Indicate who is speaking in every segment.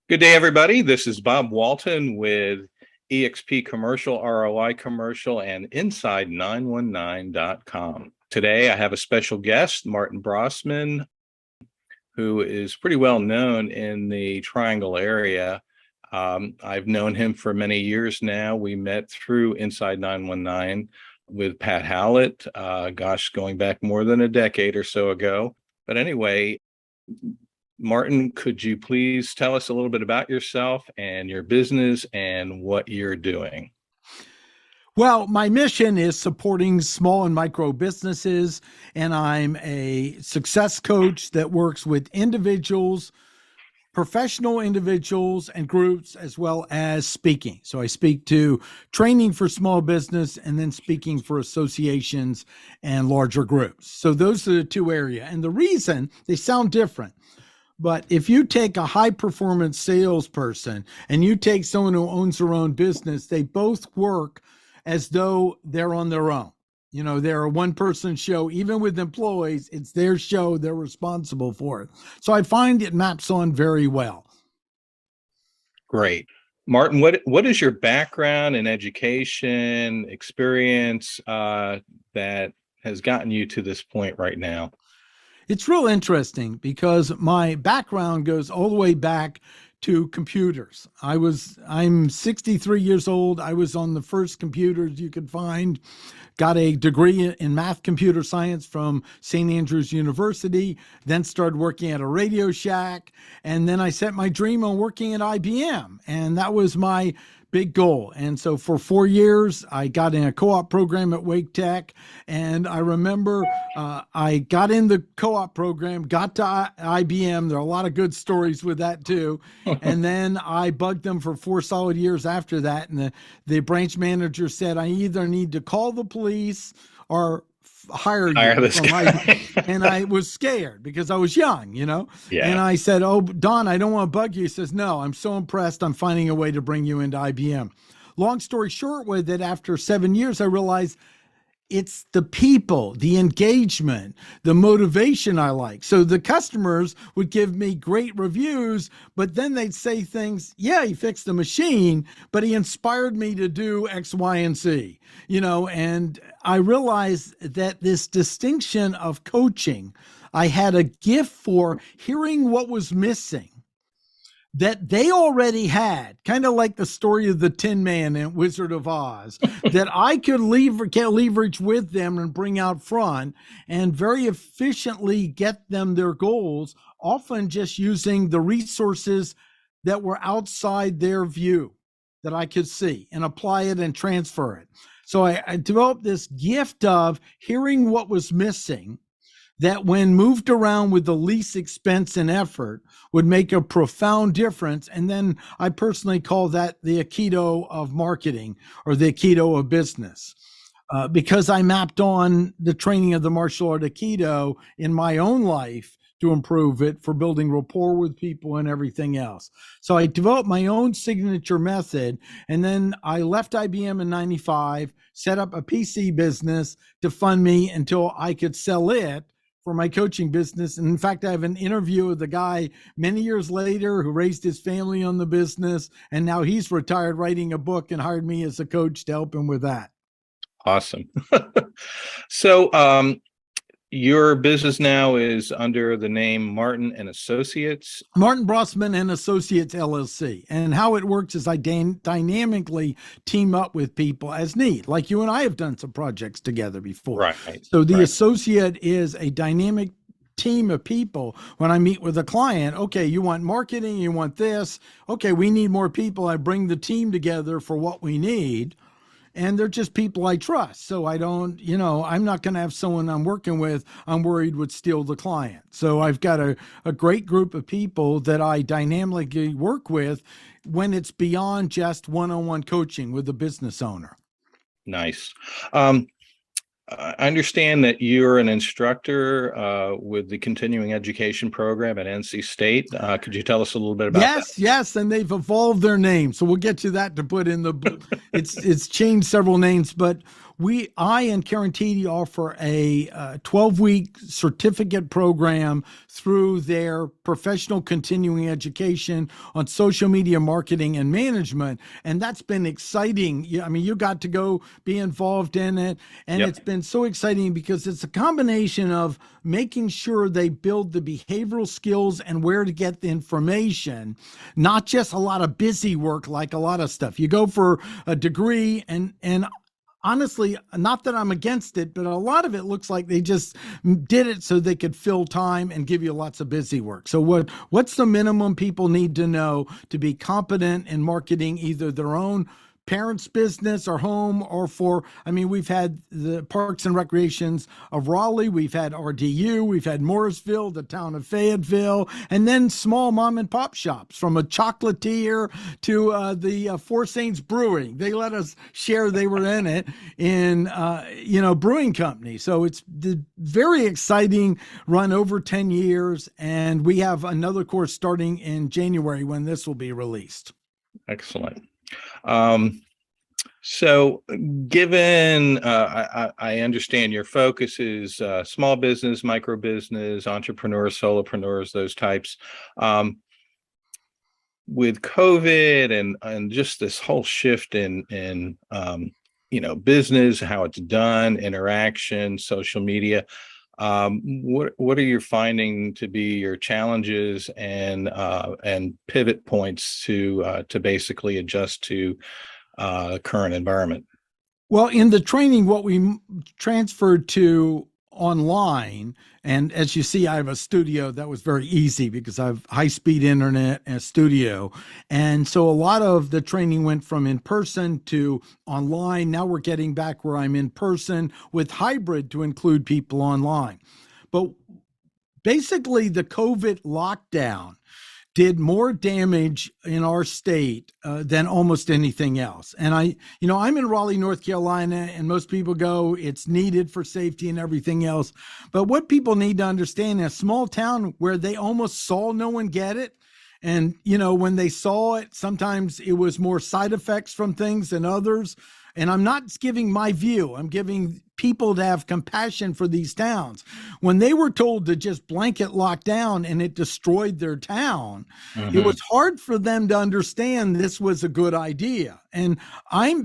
Speaker 1: Good day, everybody. This is Bob Walton with eXp Commercial, ROI Commercial, and inSide919.com. Today, I have a special guest, Martin Brossman, who is pretty well known in the Triangle area. I've known him for many years now. We met through inSide919 with Pat Howlett, going back more than a decade or so ago. But anyway, Martin, could you please tell us a little bit about yourself and your business and what you're doing?
Speaker 2: Well, my mission is supporting small and micro businesses, and I'm a success coach that works with individuals, professional individuals and groups, as well as speaking. So I speak to training for small business and then speaking for associations and larger groups. So those are the two areas. And the reason they sound different, but if you take a high performance salesperson and you take someone who owns their own business, they both work as though they're on their own. You know, they're a one person show. Even with employees, it's their show. They're responsible for it. So I find it maps on very well.
Speaker 1: Great. Martin, what is your background in education experience that has gotten you to this point right now?
Speaker 2: It's real interesting because my background goes all the way back to computers. I'm 63 years old. I was on the first computers you could find, got a degree in math computer science from St. Andrews University, then started working at a Radio Shack. And then I set my dream on working at IBM. And that was my big goal. And so for 4 years, I got in a co-op program at Wake Tech. And I remember I got in the co-op program, got to IBM. There are a lot of good stories with that too. And then I bugged them for 4 solid years after that. And the branch manager said, I either need to call the police or hire
Speaker 1: this guy.
Speaker 2: And I was scared because I was young, you know?
Speaker 1: Yeah.
Speaker 2: And I said, oh, Don, I don't want to bug you. He says, no, I'm so impressed. I'm finding a way to bring you into IBM. Long story short with it, after 7 years, I realized it's the people, the engagement, the motivation I like. So the customers would give me great reviews, but then they'd say things, yeah, he fixed the machine, but he inspired me to do X, Y, and Z, you know, and I realized that this distinction of coaching, I had a gift for hearing what was missing that they already had, kind of like the story of the Tin Man and Wizard of Oz, that I could leverage with them and bring out front and very efficiently get them their goals, often just using the resources that were outside their view that I could see and apply it and transfer it. So I developed this gift of hearing what was missing that when moved around with the least expense and effort would make a profound difference. And then I personally call that the Aikido of marketing or the Aikido of business, because I mapped on the training of the martial art Aikido in my own life to improve it for building rapport with people and everything else. So I developed my own signature method. And then I left IBM in 95, set up a PC business to fund me until I could sell it for my coaching business. And in fact, I have an interview with the guy many years later who raised his family on the business. And now he's retired writing a book and hired me as a coach to help him with that.
Speaker 1: Awesome. So your business now is under the name Martin and Associates.
Speaker 2: Martin Brossman and Associates, LLC. And how it works is I dynamically team up with people as need, like you and I have done some projects together before.
Speaker 1: Right.
Speaker 2: So the associate is a dynamic team of people. When I meet with a client, okay, you want marketing, you want this. Okay, we need more people. I bring the team together for what we need. And they're just people I trust. So I don't, you know, I'm not going to have someone I'm working with I'm worried would steal the client. So I've got a great group of people that I dynamically work with when it's beyond just one-on-one coaching with a business owner.
Speaker 1: Nice. I understand that you're an instructor with the continuing education program at NC State. Could you tell us a little bit about that?
Speaker 2: Yes, and they've evolved their name. So we'll get to that to put in the book. It's changed several names, but I and Karen Teedy offer a 12-week certificate program through their professional continuing education on social media marketing and management. And that's been exciting. I mean, you got to go be involved in it. And
Speaker 1: Yep.
Speaker 2: it's been so exciting because it's a combination of making sure they build the behavioral skills and where to get the information, not just a lot of busy work like a lot of stuff. You go for a degree and honestly, not that I'm against it, but a lot of it looks like they just did it so they could fill time and give you lots of busy work. So what's the minimum people need to know to be competent in marketing either their own parents' business or home, or we've had the Parks and Recreations of Raleigh, we've had RDU, we've had Morrisville, the town of Fayetteville, and then small mom and pop shops from a chocolatier to the Four Saints Brewing. They let us share, they were in it, in brewing company. So it's very exciting, run over 10 years, and we have another course starting in January when this will be released.
Speaker 1: Excellent. So given, I understand your focus is small business, micro business, entrepreneurs, solopreneurs, those types. With COVID and just this whole shift in business, how it's done, interaction, social media, what are you finding to be your challenges and pivot points to basically adjust to current environment?
Speaker 2: Well, in the training, what we transferred to online, and as you see, I have a studio that was very easy because I have high-speed internet and a studio. And so a lot of the training went from in person to online. Now we're getting back where I'm in person with hybrid to include people online. But basically, the COVID lockdown did more damage in our state than almost anything else. And I'm in Raleigh, North Carolina, and most people go, it's needed for safety and everything else. But what people need to understand, in a small town where they almost saw no one get it, and when they saw it, sometimes it was more side effects from things than others. And I'm not giving my view. I'm giving people to have compassion for these towns. When they were told to just blanket lock down and it destroyed their town, it was hard for them to understand this was a good idea. And I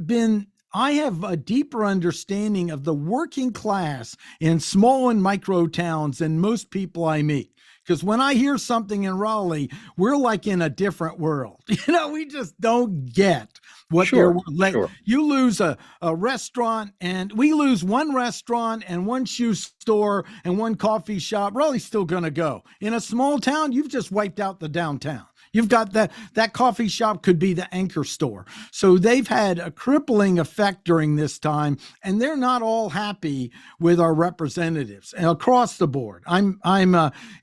Speaker 2: have a deeper understanding of the working class in small and micro towns than most people I meet. Because when I hear something in Raleigh, we're like in a different world. We just don't get what they're like. Sure. You lose a restaurant, and we lose one restaurant and one shoe store and one coffee shop. Raleigh's still going to go. In a small town, you've just wiped out the downtown. You've got that coffee shop could be the anchor store. So they've had a crippling effect during this time, and they're not all happy with our representatives and across the board. I'm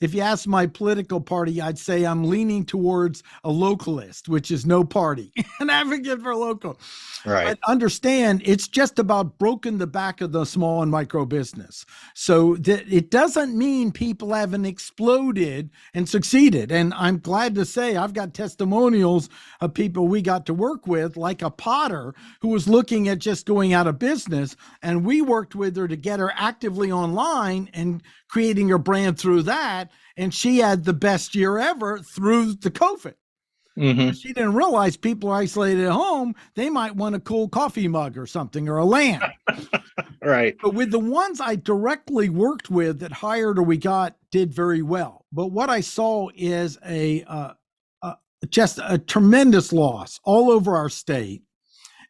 Speaker 2: if you ask my political party, I'd say I'm leaning towards a localist, which is no party, an advocate for local. Right. But understand, it's just about broken the back of the small and micro business. So that it doesn't mean people haven't exploded and succeeded. And I'm glad to say I've got testimonials of people we got to work with, like a potter who was looking at just going out of business. And we worked with her to get her actively online and creating her brand through that. And she had the best year ever through the COVID. She didn't realize people are isolated at home. They might want a cool coffee mug or something, or a lamp. Right. But with the ones I directly worked with that hired or we got did very well. But what I saw is just a tremendous loss all over our state.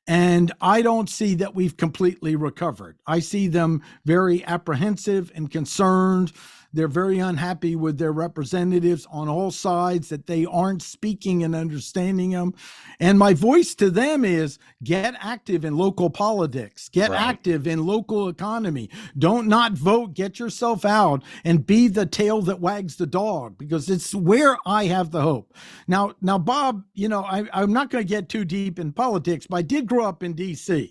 Speaker 2: And I don't see that we've completely recovered. I see them very apprehensive and concerned. They're very unhappy with their representatives on all sides, that they aren't speaking and understanding them. And my voice to them is get active in local politics, get active in local economy. Don't not vote, get yourself out and be the tail that wags the dog, because it's where I have the hope. Now, Bob, I'm not going to get too deep in politics, but I did grow up in DC.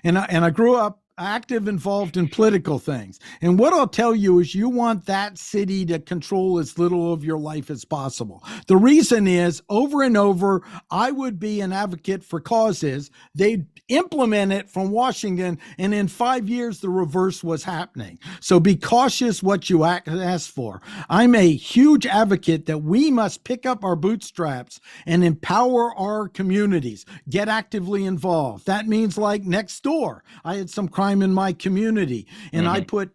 Speaker 2: And I grew up active involved in political things. And what I'll tell you is you want that city to control as little of your life as possible. The reason is over and over, I would be an advocate for causes. They implement it from Washington, and in 5 years, the reverse was happening. So be cautious what you ask for. I'm a huge advocate that we must pick up our bootstraps and empower our communities, get actively involved. That means like next door, I had some crime in my community, and I put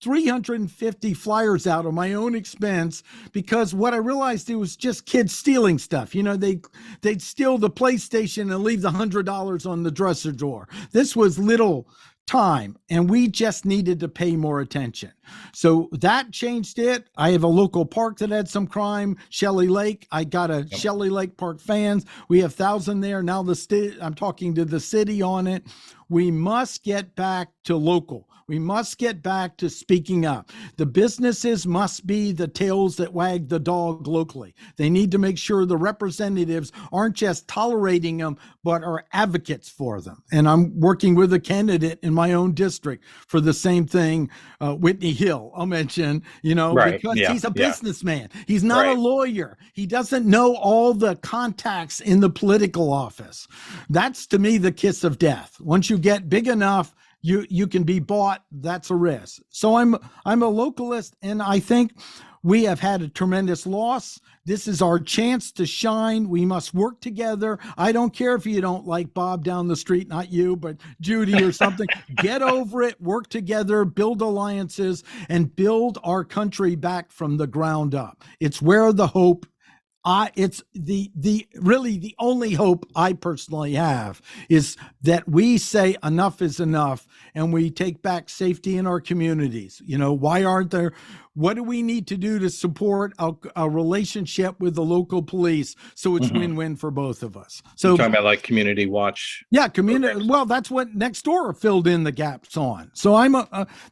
Speaker 2: 350 flyers out on my own expense because what I realized, it was just kids stealing stuff. You know, they'd steal the PlayStation and leave the $100 on the dresser drawer. This was little time, and we just needed to pay more attention. So that changed it. I have a local park that had some crime, Shelley Lake. I got a Shelley Lake Park fans. We have 1,000 there. Now I'm talking to the city on it. We must get back to local. We must get back to speaking up. The businesses must be the tails that wag the dog locally. They need to make sure the representatives aren't just tolerating them, but are advocates for them. And I'm working with a candidate in my own district for the same thing, Whitney Hill, I'll mention, because he's a businessman. He's not a lawyer. He doesn't know all the contacts in the political office. That's, to me, the kiss of death. Once you get big enough, you can be bought. That's a risk. So I'm a localist, and I think we have had a tremendous loss. This is our chance to shine. We must work together. I don't care if you don't like Bob down the street, not you, but Judy or something. Get over it, work together, build alliances, and build our country back from the ground up. It's where the hope it's really the only hope I personally have is that we say enough is enough and we take back safety in our communities. What do we need to do to support a relationship with the local police so it's win-win for both of us? So
Speaker 1: you're talking about like community watch.
Speaker 2: Yeah, community. Programs. Well, that's what Nextdoor filled in the gaps on. So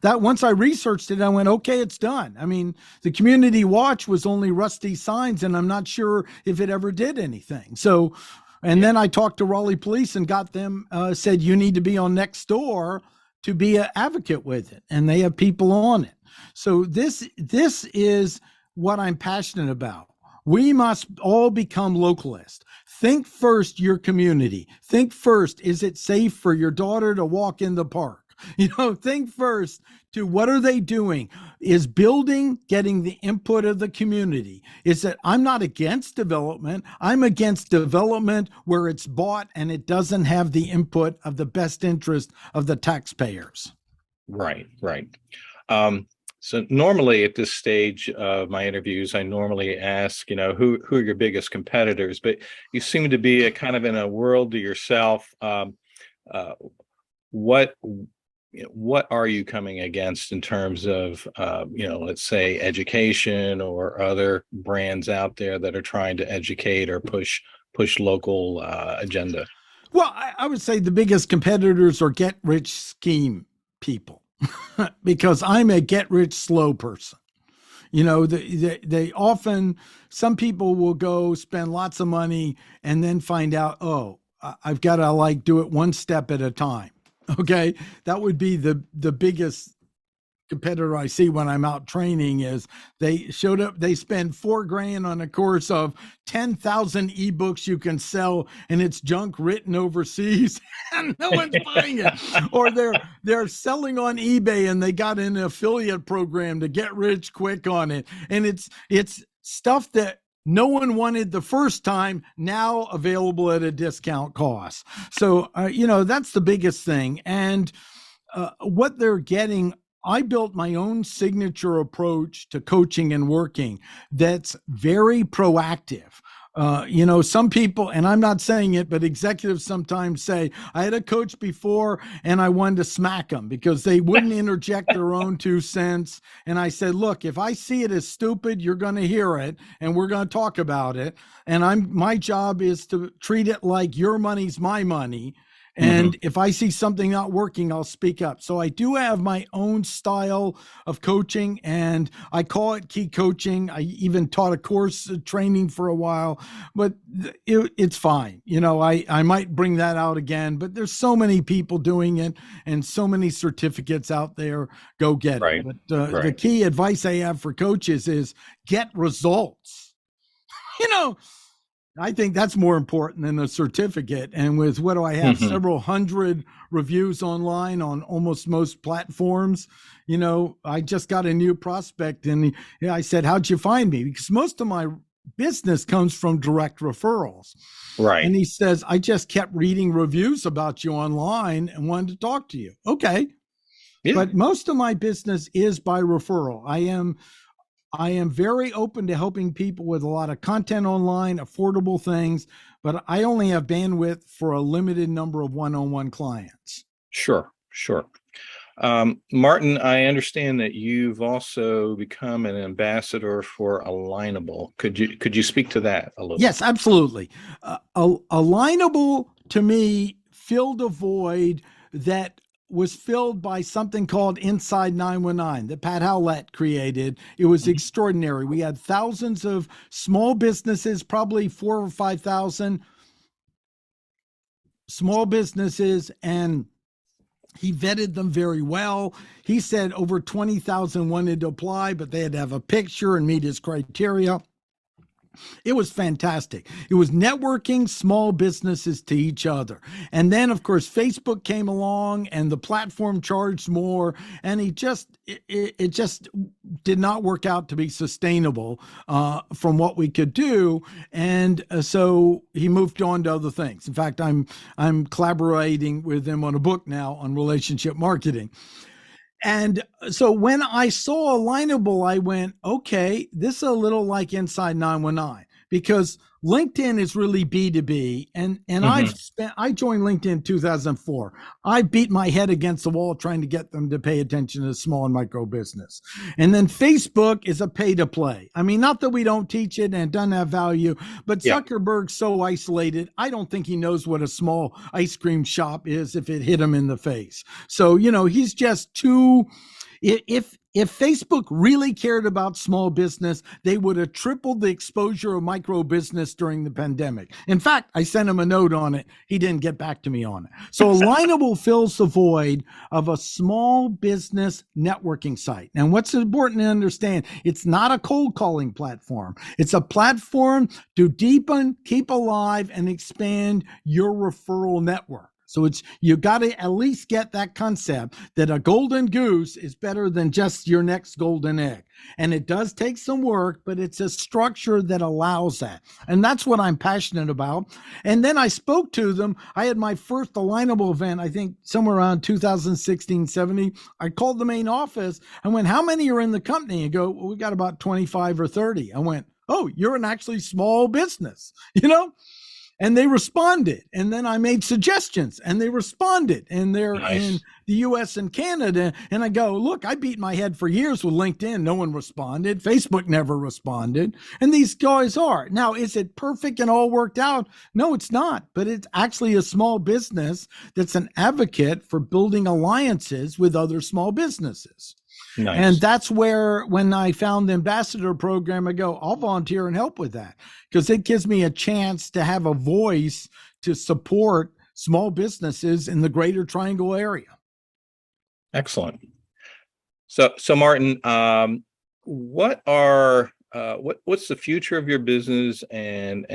Speaker 2: that once I researched it, I went, okay, it's done. I mean, the community watch was only rusty signs, and I'm not sure if it ever did anything. So, and then I talked to Raleigh Police and got them said you need to be on Nextdoor to be an advocate with it, and they have people on it. So this is what I'm passionate about. We must all become localists. Think first your community. Think first, is it safe for your daughter to walk in the park? Think first to what are they doing? Is building getting the input of the community? Is that I'm not against development. I'm against development where it's bought and it doesn't have the input of the best interest of the taxpayers.
Speaker 1: Right. So normally at this stage of my interviews, I normally ask, who are your biggest competitors? But you seem to be kind of in a world to yourself. What are you coming against in terms of, let's say education or other brands out there that are trying to educate or push local agenda?
Speaker 2: Well, I would say the biggest competitors are get-rich scheme people. Because I'm a get-rich-slow person. They often, some people will go spend lots of money and then find out, I've got to do it one step at a time. Okay. That would be the biggest competitor I see when I'm out training is they showed up, they spend $4,000 on a course of 10,000 ebooks you can sell, and it's junk written overseas and no one's buying it. Or they're selling on eBay and they got an affiliate program to get rich quick on it. And it's stuff that no one wanted the first time, now available at a discount cost. So, that's the biggest thing. And what they're getting, I built my own signature approach to coaching and working that's very proactive. Some people, and I'm not saying it, but executives sometimes say, I had a coach before and I wanted to smack them because they wouldn't interject their own 2 cents. And I said, look, if I see it as stupid, you're going to hear it and we're going to talk about it. And my job is to treat it like your money's my money. And if I see something not working, I'll speak up. So I do have my own style of coaching, and I call it key coaching. I even taught a course training for a while, but it's fine. I might bring that out again, but there's so many people doing it and so many certificates out there. Go get it.
Speaker 1: Right.
Speaker 2: But the
Speaker 1: Right.
Speaker 2: key advice I have for coaches is get results. You know, I think that's more important than a certificate. And with what do I have?
Speaker 1: Mhm.
Speaker 2: Several hundred reviews online on almost most platforms. I just got a new prospect, and I said, "How'd you find me?" Because most of my business comes from direct referrals.
Speaker 1: Right.
Speaker 2: And he says, "I just kept reading reviews about you online and wanted to talk to you." Okay.
Speaker 1: Yeah.
Speaker 2: But most of my business is by referral. I am very open to helping people with a lot of content online, affordable things, but I only have bandwidth for a limited number of one-on-one clients.
Speaker 1: Sure. Sure. Martin, I understand that you've also become an ambassador for Alignable. Could you speak to that a little?
Speaker 2: Yes, absolutely. Alignable to me filled a void that was filled by something called inSide919 that Pat Howlett created. It was extraordinary. We had thousands of small businesses, probably 4 or 5,000 small businesses, and he vetted them very well. He said over 20,000 wanted to apply, but they had to have a picture and meet his criteria. It was fantastic. It was networking small businesses to each other. And then, of course, Facebook came along and the platform charged more. And it just did not work out to be sustainable from what we could do. And so he moved on to other things. In fact, I'm collaborating with him on a book now on relationship marketing. And so when I saw Alignable, I went, okay, this is a little like inSide919, because LinkedIn is really B2B. And I joined LinkedIn in 2004. I beat my head against the wall trying to get them to pay attention to small and micro business. And then Facebook is a pay to play. I mean, not that we don't teach it and it doesn't have value, but
Speaker 1: Yeah.
Speaker 2: Zuckerberg's so isolated. I don't think he knows what a small ice cream shop is if it hit him in the face. So, he's just too, if Facebook really cared about small business, they would have tripled the exposure of micro business during the pandemic. In fact, I sent him a note on it. He didn't get back to me on it. So Alignable fills the void of a small business networking site. And what's important to understand, it's not a cold calling platform. It's a platform to deepen, keep alive, and expand your referral network. So you got to at least get that concept that a golden goose is better than just your next golden egg. And it does take some work, but it's a structure that allows that. And that's what I'm passionate about. And then I spoke to them. I had my first Alignable event, I think somewhere around 2016, 17. I called the main office. I went, how many are in the company? And go, well, we got about 25 or 30. I went, oh, you're an actually small business, And they responded. And then I made suggestions and they responded. And they're in the US and Canada. And I go, look, I beat my head for years with LinkedIn. No one responded. Facebook never responded. And these guys are. Now, is it perfect and all worked out? No, it's not. But it's actually a small business that's an advocate for building alliances with other small businesses.
Speaker 1: Nice.
Speaker 2: And that's where, when I found the ambassador program, I go, I'll volunteer and help with that, because it gives me a chance to have a voice to support small businesses in the greater Triangle area.
Speaker 1: Excellent. So Martin, what's the future of your business and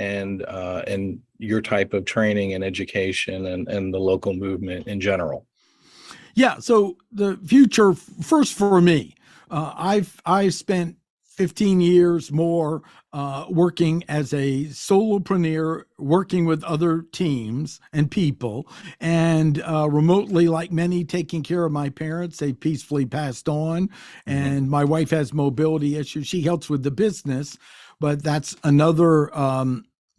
Speaker 1: your type of training and education and the local movement in general?
Speaker 2: Yeah. So the future, first for me, I've spent 15 years more working as a solopreneur, working with other teams and people, and remotely, like many, taking care of my parents. They peacefully passed on, and my wife has mobility issues. She helps with the business, but that's another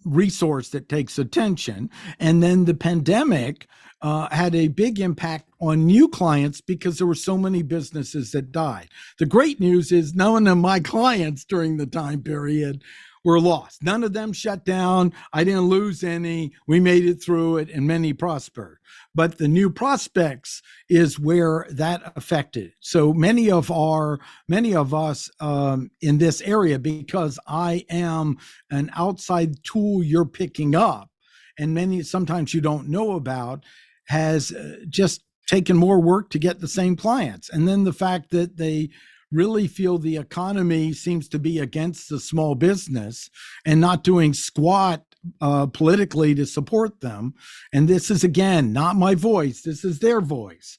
Speaker 2: resource that takes attention. And then the pandemic had a big impact on new clients because there were so many businesses that died. The great news is none of my clients during the time period were lost. None of them shut down. I didn't lose any. We made it through it, and many prospered. But the new prospects is where that affected. So many of us in this area, because I am an outside tool you're picking up, and many sometimes you don't know about, has just taken more work to get the same clients. And then the fact that they really feel the economy seems to be against the small business and not doing squat politically to support them. And this is, again, not my voice. This is their voice,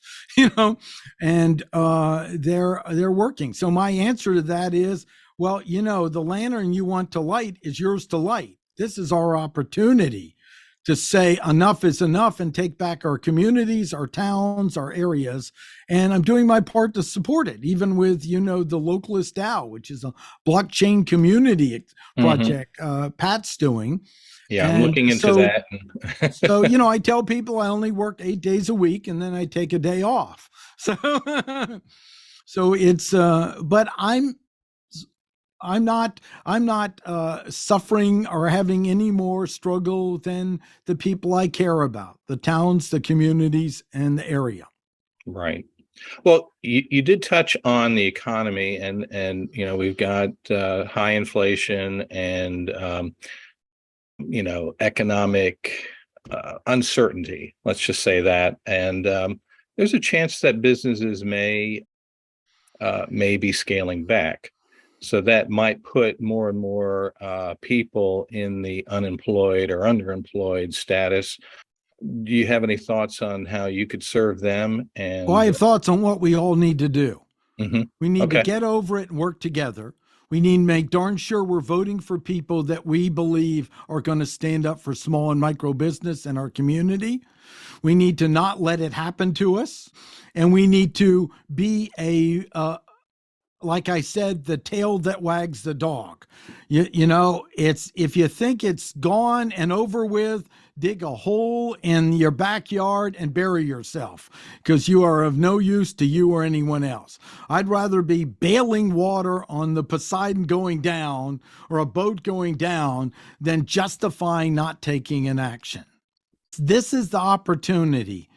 Speaker 2: and they're working. So my answer to that is, well, the lantern you want to light is yours to light. This is our opportunity to say enough is enough and take back our communities, our towns, our areas. And I'm doing my part to support it, even with, the Localist DAO, which is a blockchain community project Pat's doing.
Speaker 1: Yeah, I'm looking into that.
Speaker 2: So, I tell people I only work 8 days a week and then I take a day off. So it's, but I'm not suffering or having any more struggle than the people I care about, the towns, the communities, and the area.
Speaker 1: Right. Well, you did touch on the economy, and we've got high inflation and economic uncertainty. Let's just say that, and there's a chance that businesses may be scaling back. So that might put more and more people in the unemployed or underemployed status. Do you have any thoughts on how you could serve them? And
Speaker 2: I have thoughts on what we all need to do.
Speaker 1: Mm-hmm.
Speaker 2: We need to get over it and work together. We need to make darn sure we're voting for people that we believe are going to stand up for small and micro business in our community. We need to not let it happen to us. And we need to be like I said, the tail that wags the dog. It's, if you think it's gone and over with, dig a hole in your backyard and bury yourself, because you are of no use to you or anyone else. I'd rather be bailing water on the Poseidon going down or a boat going down than justifying not taking an action. This is the opportunity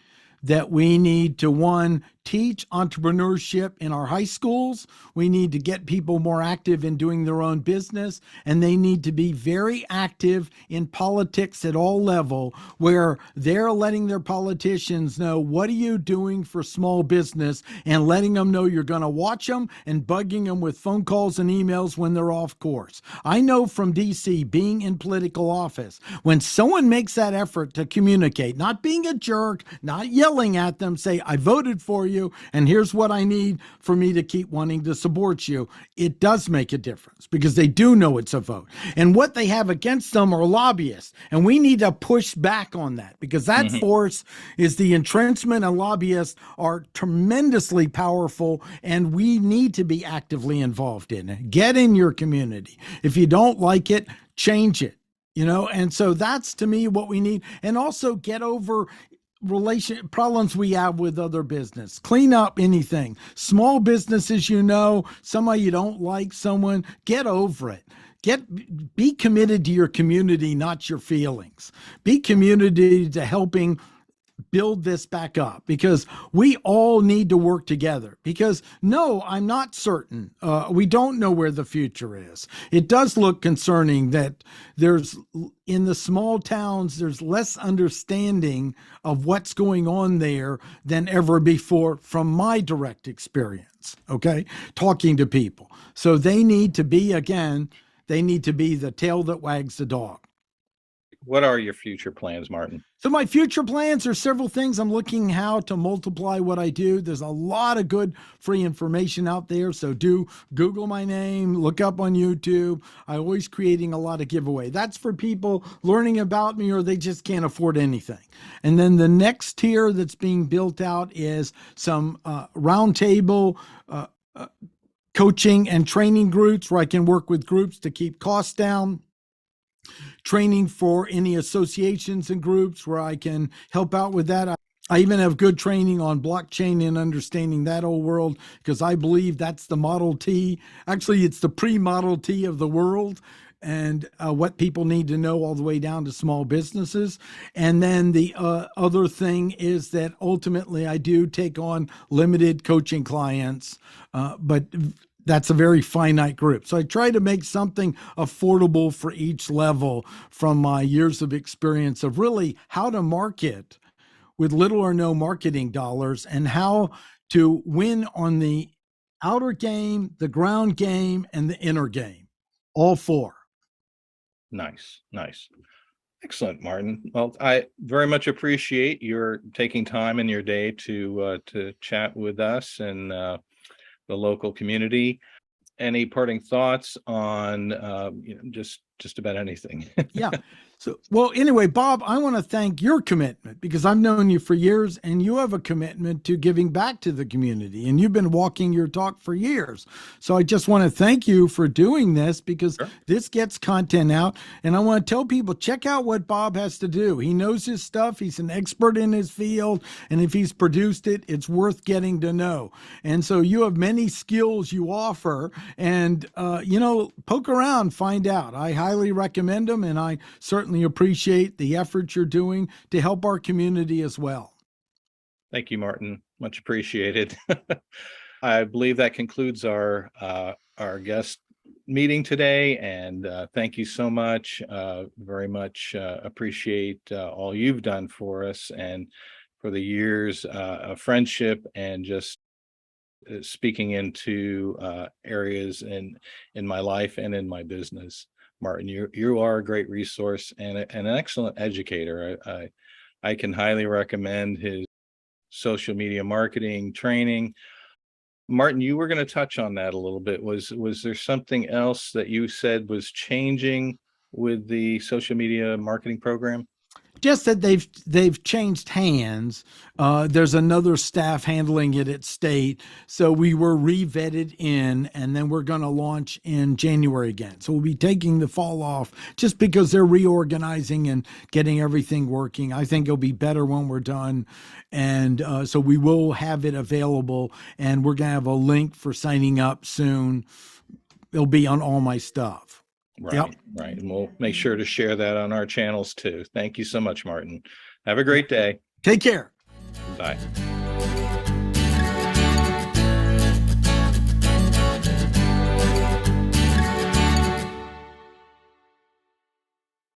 Speaker 2: that we need to, one, teach entrepreneurship in our high schools. We need to get people more active in doing their own business, and they need to be very active in politics at all level, where they're letting their politicians know, what are you doing for small business, and letting them know you're going to watch them and bugging them with phone calls and emails when they're off course. I know from DC, being in political office, when someone makes that effort to communicate, not being a jerk, not yelling at them, say, I voted for you, and here's what I need for me to keep wanting to support you, it does make a difference, because they do know it's a vote. And what they have against them are lobbyists. And we need to push back on that, because that force is the entrenchment, and lobbyists are tremendously powerful, and we need to be actively involved in it. Get in your community. If you don't like it, change it. And so that's, to me, what we need. And also get over problems we have with other business. Clean up anything. Small businesses, somebody you don't like, someone, get over it. Be committed to your community, not your feelings. Be committed to helping build this back up, because we all need to work together. Because no, I'm not certain. We don't know where the future is. It does look concerning that in the small towns, there's less understanding of what's going on there than ever before, from my direct experience, talking to people. So they need to be the tail that wags the dog.
Speaker 1: What are your future plans, Martin?
Speaker 2: So my future plans are several things. I'm looking how to multiply what I do. There's a lot of good free information out there. So do Google my name, look up on YouTube. I'm always creating a lot of giveaway. That's for people learning about me, or they just can't afford anything. And then the next tier that's being built out is some roundtable coaching and training groups, where I can work with groups to keep costs down. Training for any associations and groups where I can help out with that. I even have good training on blockchain and understanding that whole world, because I believe that's the Model T. Actually, it's the pre-Model T of the world. and what people need to know all the way down to small businesses. And then the other thing is that ultimately I do take on limited coaching clients, but that's a very finite group. So I try to make something affordable for each level from my years of experience of really how to market with little or no marketing dollars and how to win on the outer game, the ground game, and the inner game. All four.
Speaker 1: Nice, nice. Excellent, Martin. Well, I very much appreciate your taking time in your day to chat with us and the local community. Any parting thoughts on just about anything?
Speaker 2: Yeah. So, well, anyway, Bob, I want to thank your commitment because I've known you for years and you have a commitment to giving back to the community and you've been walking your talk for years. So I just want to thank you for doing this because
Speaker 1: Sure.
Speaker 2: this gets content out. And I want to tell people, check out what Bob has to do. He knows his stuff. He's an expert in his field. And if he's produced it, it's worth getting to know. And so you have many skills you offer and, poke around, find out. I highly recommend them. And I certainly appreciate the effort you're doing to help our community as well.
Speaker 1: Thank you, Martin. Much appreciated. I believe that concludes our guest meeting today, and thank you so much. Very much appreciate all you've done for us and for the years of friendship and just speaking into areas in my life and in my business. Martin, you are a great resource and an excellent educator. I can highly recommend his social media marketing training. Martin, you were going to touch on that a little bit. Was there something else that you said was changing with the social media marketing program?
Speaker 2: Just that they've changed hands. There's another staff handling it at state. So we were re-vetted in, and then we're going to launch in January again. So we'll be taking the fall off just because they're reorganizing and getting everything working. I think it'll be better when we're done. And so we will have it available, and we're going to have a link for signing up soon. It'll be on all my stuff.
Speaker 1: Right,
Speaker 2: Yep.
Speaker 1: right. And we'll make sure to share that on our channels too. Thank you so much, Martin. Have a great day.
Speaker 2: Take care.
Speaker 1: Bye.